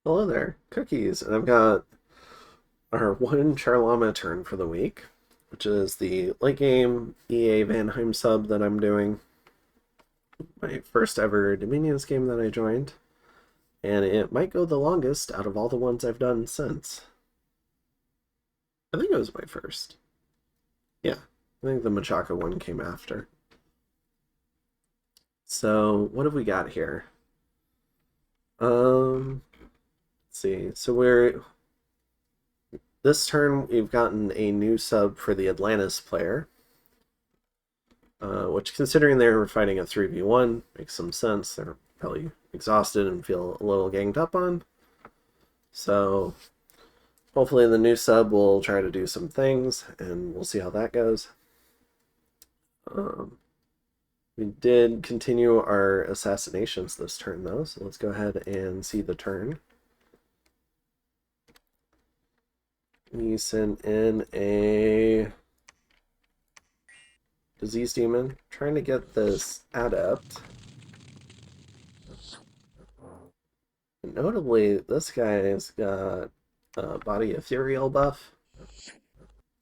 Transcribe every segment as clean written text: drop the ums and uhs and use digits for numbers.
Hello there, cookies, and I've got our one Charlama turn for the week, which is the late game EA Vanheim sub that I'm doing. My first ever Dominions game that I joined, and it might go the longest out of all the ones I've done since. I think it was my first. Yeah, I think the Machaca one came after. So, what have we got here? Let's see. So we're this turn we've gotten a new sub for the Atlantis player. Which, considering they were fighting a 3v1, makes some sense. They're probably exhausted and feel a little ganged up on. So, hopefully, the new sub will try to do some things, and we'll see how that goes. Um, we did continue our assassinations this turn, though, so let's go ahead and see the turn. We sent in a disease demon, trying to get this adept. Notably, this guy's got a body ethereal buff,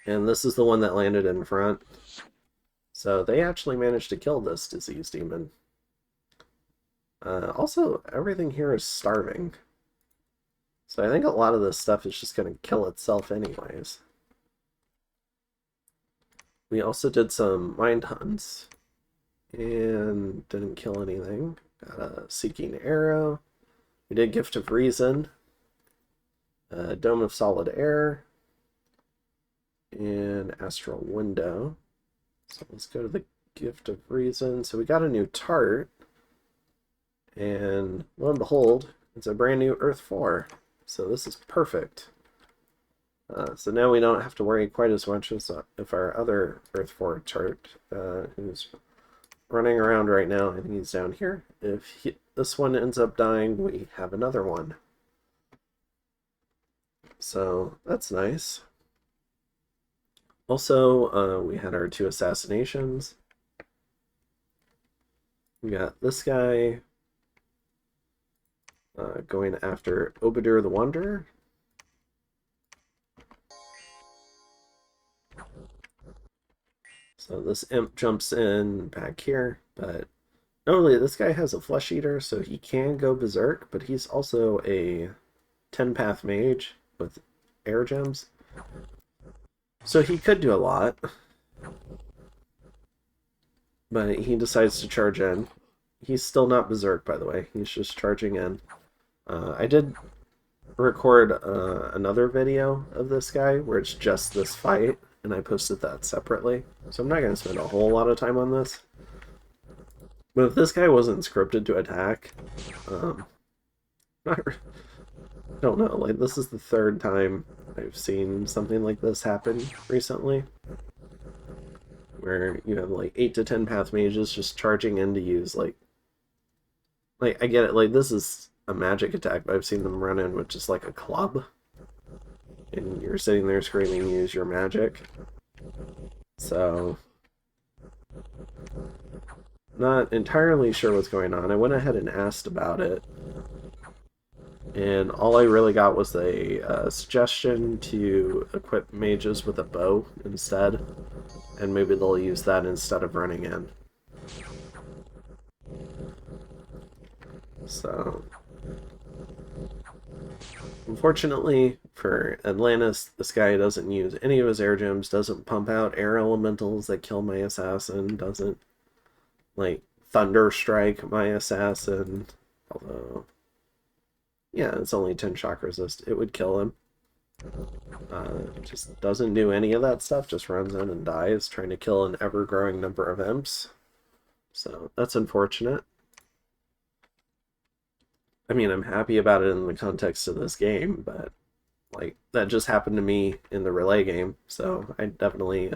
and this is the one that landed in front. So they actually managed to kill this disease demon. Also, everything here is starving. So I think a lot of this stuff is just going to kill itself anyways. We also did some mind hunts and didn't kill anything. Got a seeking arrow. We did Gift of Reason, Dome of Solid Air, and Astral Window. So let's go to the Gift of Reason. So we got a new tart, and lo and behold, it's a brand new Earth 4. So this is perfect. So now we don't have to worry quite as much as if our other Earth 4 tart, who's running around right now, I think he's down here. If this one ends up dying, we have another one. So that's nice. Also, we had our 2 assassinations. We got this guy going after Obadur the Wanderer. So this imp jumps in back here, but notably this guy has a flesh eater, so he can go berserk, but he's also a 10-path mage with air gems. So he could do a lot, but he decides to charge in. He's still not berserk, by the way. He's just charging in. I did record another video of this guy where it's just this fight, and I posted that separately. So I'm not going to spend a whole lot of time on this. But if this guy wasn't scripted to attack, I don't know. Like, this is the third time I've seen something like this happen recently, where you have like 8 to 10 path mages just charging in to use like I get it. Like, this is a magic attack, but I've seen them run in with just like a club, and you're sitting there screaming, "Use your magic." So, not entirely sure what's going on. I went ahead and asked about it, and all I really got was a suggestion to equip mages with a bow instead, and maybe they'll use that instead of running in. So, unfortunately for Atlantis, this guy doesn't use any of his air gems, doesn't pump out air elementals that kill my assassin, doesn't like thunder strike my assassin, although yeah, it's only 10 shock resist. It would kill him. Just doesn't do any of that stuff, just runs in and dies, trying to kill an ever-growing number of imps. So that's unfortunate. I mean, I'm happy about it in the context of this game, but like that just happened to me in the relay game, so I definitely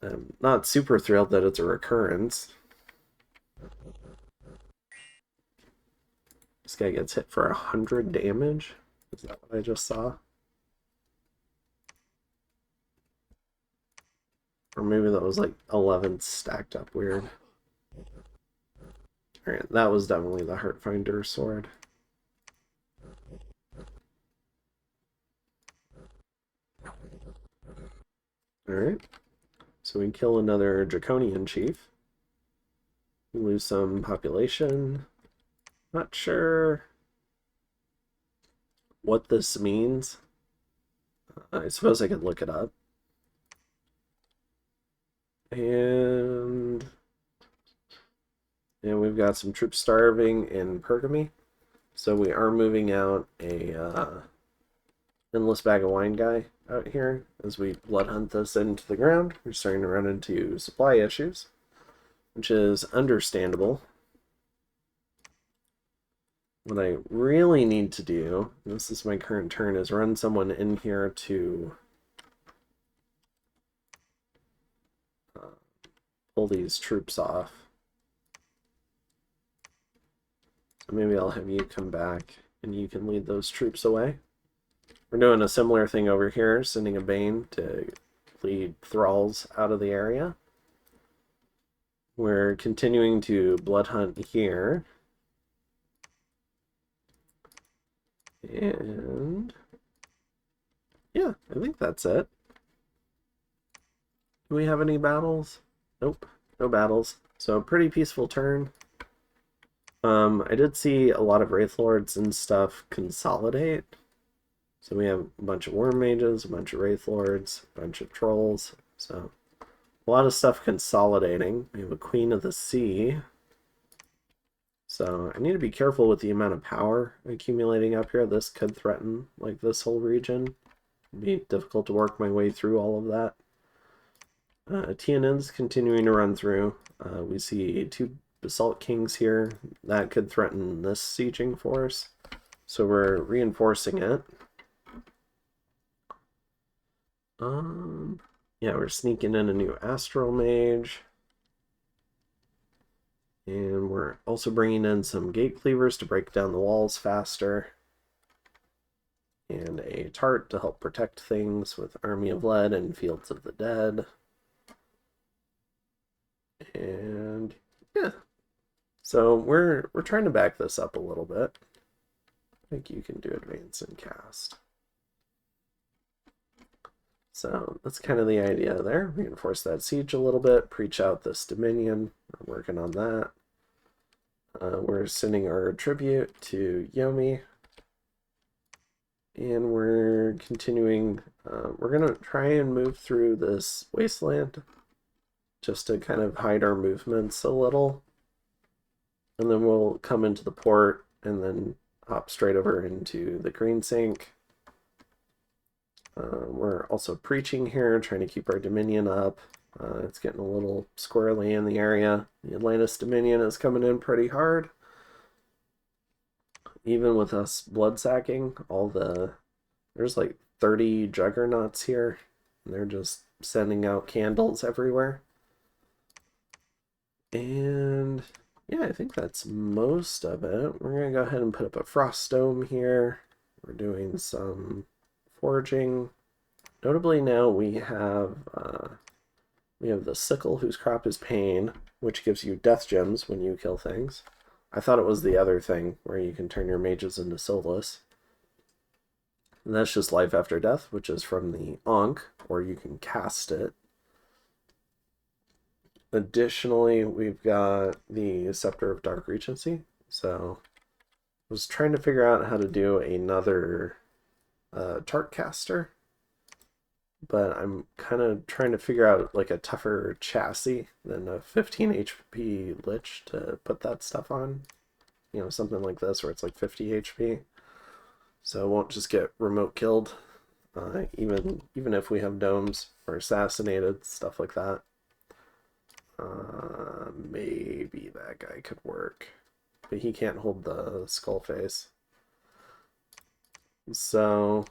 am not super thrilled that it's a recurrence. This guy gets hit for 100 damage. Is that what I just saw? Or maybe that was like 11 stacked up weird. Alright, that was definitely the Heartfinder sword. Alright. So we kill another Draconian chief. We lose some population. Not sure what this means. I suppose I could look it up. And we've got some troops starving in Pergamy. So we are moving out a endless bag of wine guy out here as we blood hunt this into the ground. We're starting to run into supply issues, which is understandable. What I really need to do, this is my current turn, is run someone in here to pull these troops off. So maybe I'll have you come back and you can lead those troops away. We're doing a similar thing over here, sending a Bane to lead thralls out of the area. We're continuing to blood hunt here. And yeah, I think that's it. Do we have any battles? Nope, no battles. So pretty peaceful turn. I did see a lot of Wraith Lords and stuff consolidate. So we have a bunch of Worm Mages, a bunch of Wraith Lords, a bunch of Trolls. So a lot of stuff consolidating. We have a Queen of the Sea. So I need to be careful with the amount of power accumulating up here. This could threaten like this whole region. It'd be difficult to work my way through all of that. TNN's continuing to run through. We see 2 Basalt Kings here. That could threaten this sieging force. So we're reinforcing it. Yeah, we're sneaking in a new Astral Mage. And we're also bringing in some Gate Cleavers to break down the walls faster. And a Tart to help protect things with Army of Lead and Fields of the Dead. And yeah. So we're trying to back this up a little bit. I think you can do advance and cast. So that's kind of the idea there. Reinforce that siege a little bit, preach out this Dominion. We're working on that. We're sending our tribute to Yomi. And we're continuing. We're going to try and move through this wasteland just to kind of hide our movements a little. And then we'll come into the port and then hop straight over into the Green Sink. We're also preaching here, trying to keep our Dominion up. It's getting a little squirrely in the area. The Atlantis Dominion is coming in pretty hard. Even with us blood sacking, there's like 30 juggernauts here. And they're just sending out candles everywhere. And yeah, I think that's most of it. We're going to go ahead and put up a frost dome here. We're doing some foraging. Notably now we have the sickle whose crop is pain, which gives you death gems when you kill things. I thought it was the other thing where you can turn your mages into soulless. And that's just life after death, which is from the Ankh, or you can cast it. Additionally, we've got the Scepter of Dark Regency. So I was trying to figure out how to do another Tart caster, but I'm kind of trying to figure out like a tougher chassis than a 15 HP Lich to put that stuff on. You know, something like this where it's like 50 HP. So it won't just get remote killed, even if we have domes or assassinated, stuff like that. Maybe that guy could work, but he can't hold the skull face. So,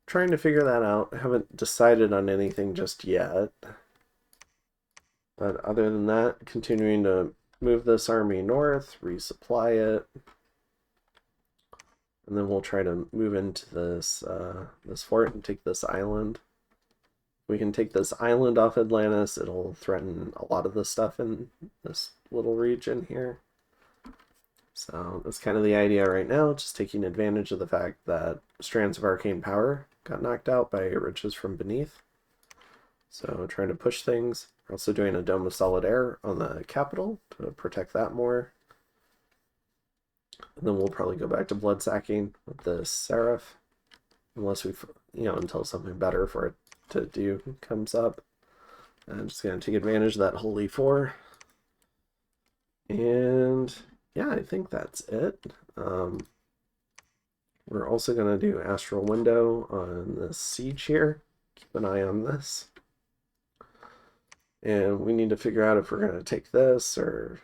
trying to figure that out. I haven't decided on anything just yet. But other than that, continuing to move this army north, resupply it. And then we'll try to move into this fort and take this island. If we can take this island off Atlantis, it'll threaten a lot of the stuff in this little region here. So that's kind of the idea right now, just taking advantage of the fact that Strands of Arcane Power got knocked out by Riches from Beneath. So trying to push things. We're also doing a Dome of Solid Air on the capital to protect that more. And then we'll probably go back to blood sacking with the Seraph. Unless we, until something better for it to do comes up. I'm just going to take advantage of that Holy 4. And yeah, I think that's it. We're also going to do Astral Window on this siege here. Keep an eye on this. And we need to figure out if we're going to take this or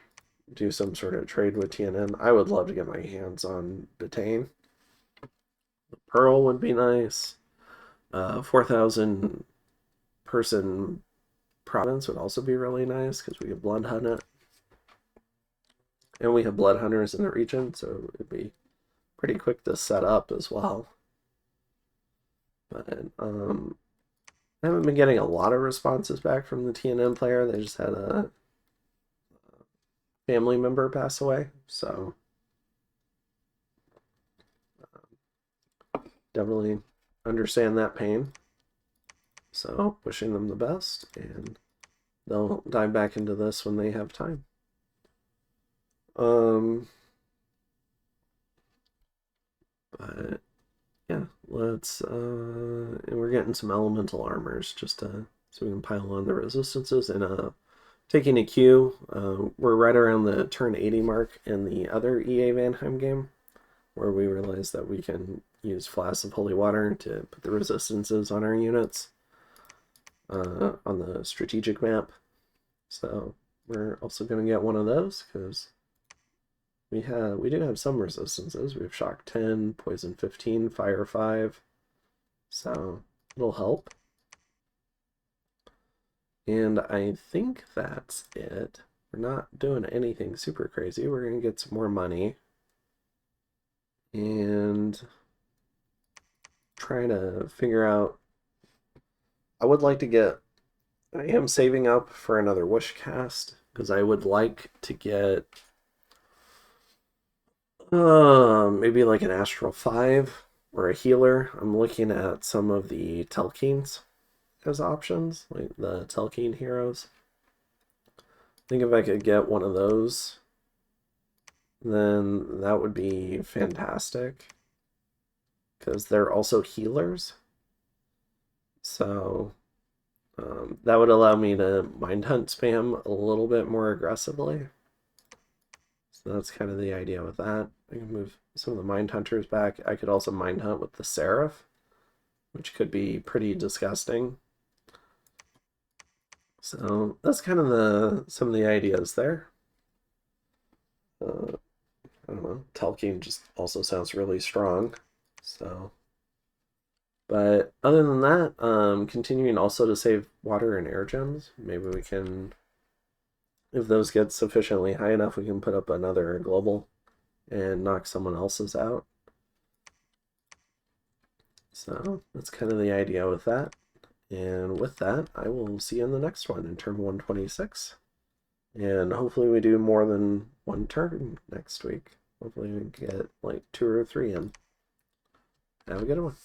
do some sort of trade with TNM. I would love to get my hands on Betaine. The Pearl would be nice. 4,000 person province would also be really nice because we could blood hunt it. And we have blood hunters in the region, so it'd be pretty quick to set up as well. But I haven't been getting a lot of responses back from the TNM player. They just had a family member pass away, so definitely understand that pain. So wishing them the best, and they'll dive back into this when they have time. But yeah, let's and we're getting some elemental armors just so we can pile on the resistances. And taking a cue, we're right around the turn 80 mark in the other EA Vanheim game, where we realized that we can use Flasks of Holy Water to put the resistances on our units on the strategic map. So we're also going to get one of those because we do have some resistances. We have Shock 10, Poison 15, Fire 5. So it'll help. And I think that's it. We're not doing anything super crazy. We're going to get some more money. And try to figure out... I would like to get... I am saving up for another Wish cast because I would like to get maybe like an Astral 5 or a healer. I'm looking at some of the Telkeens as options, like the Telkeen heroes. I think if I could get one of those, then that would be fantastic because they're also healers. So that would allow me to mind hunt spam a little bit more aggressively. So that's kind of the idea with that. I can move some of the mind hunters back. I could also mind hunt with the Seraph, which could be pretty disgusting. So that's kind of some of the ideas there. I don't know. Telkeen just also sounds really strong. So, but other than that, continuing also to save water and air gems. Maybe we can, if those get sufficiently high enough, we can put up another global and knock someone else's out. So that's kind of the idea with that. And with that, I will see you in the next one in turn 126. And hopefully we do more than one turn next week. Hopefully we get like 2 or 3 in. Have a good one.